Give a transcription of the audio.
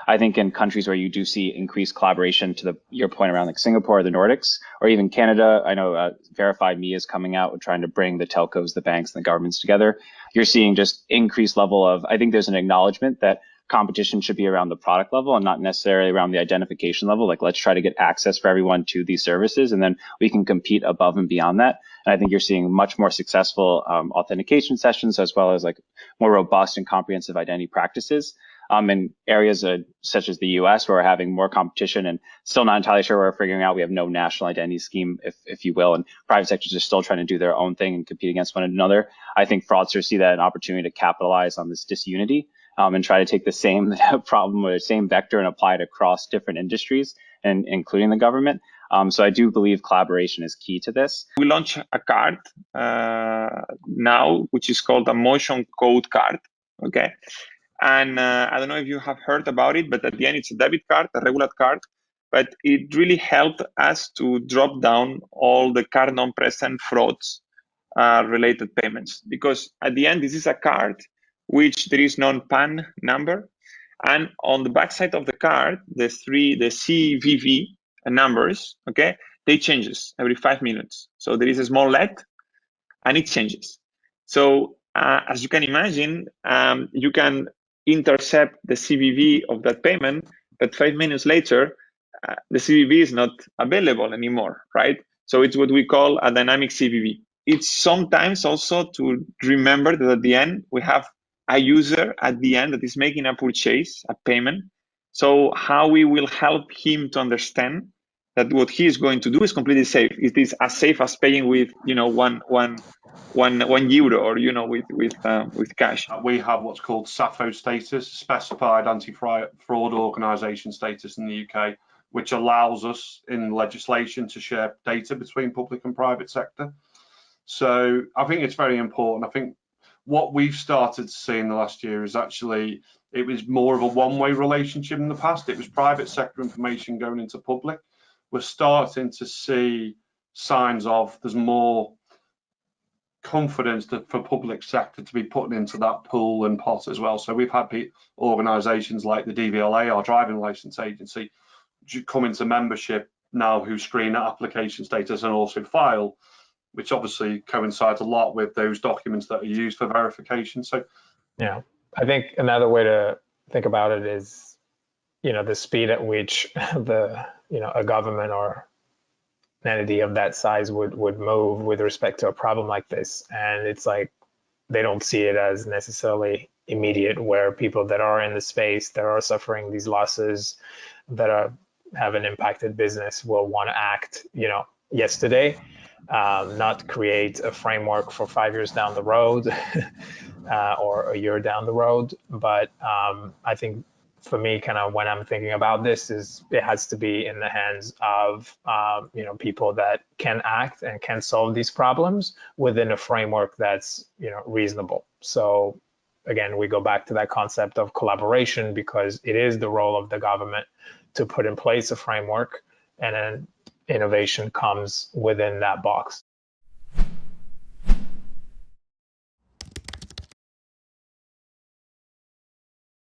I think in countries where you do see increased collaboration, to your point around like Singapore or the Nordics, or even Canada, I know Verified Me is coming out with trying to bring the telcos, the banks, and the governments together. You're seeing just increased level of, I think there's an acknowledgement that competition should be around the product level and not necessarily around the identification level. Like, let's try to get access for everyone to these services, and then we can compete above and beyond that. And I think you're seeing much more successful authentication sessions, as well as like more robust and comprehensive identity practices in areas such as the US, where we're having more competition and still not entirely sure where we're figuring out. We have no national identity scheme, if you will, and private sectors are still trying to do their own thing and compete against one another. I think fraudsters see that an opportunity to capitalize on this disunity and try to take the same problem or the same vector and apply it across different industries, and including the government. So I do believe collaboration is key to this. We launch a card now, which is called a motion code card. Okay. And I don't know if you have heard about it, but at the end, it's a debit card, a regular card. But it really helped us to drop down all the card non-present frauds related payments. Because at the end, this is a card which there is no PAN number. And on the backside of the card, the CVV numbers, okay, they changes every 5 minutes. So there is a small LED and it changes. So as you can imagine, you can intercept the CVV of that payment, but 5 minutes later, the CVV is not available anymore, right? So it's what we call a dynamic CVV. It's sometimes also to remember that at the end, we have a user at the end that is making a purchase, a payment. So how we will help him to understand that what he is going to do is completely safe. It is as safe as paying with, €1 or, with cash. We have what's called SAFO status, Specified Anti-Fraud Organisation status in the UK, which allows us in legislation to share data between public and private sector. So I think it's very important. I think what we've started to see in the last year is actually, it was more of a one-way relationship in the past. It was private sector information going into public. We're starting to see signs of there's more confidence for public sector to be putting into that pool and pot as well. So we've had organisations like the DVLA, our driving licence agency, come into membership now, who screen application status and also file, which obviously coincides a lot with those documents that are used for verification. So yeah, I think another way to think about it is, the speed at which a government or an entity of that size would move with respect to a problem like this. And it's like, they don't see it as necessarily immediate, where people that are in the space that are suffering these losses, that have an impacted business, will want to act, yesterday, not create a framework for 5 years down the road or a year down the road. But I think for me, kind of when I'm thinking about this, is it has to be in the hands of people that can act and can solve these problems within a framework that's reasonable. So again, we go back to that concept of collaboration, because it is the role of the government to put in place a framework, and then innovation comes within that box.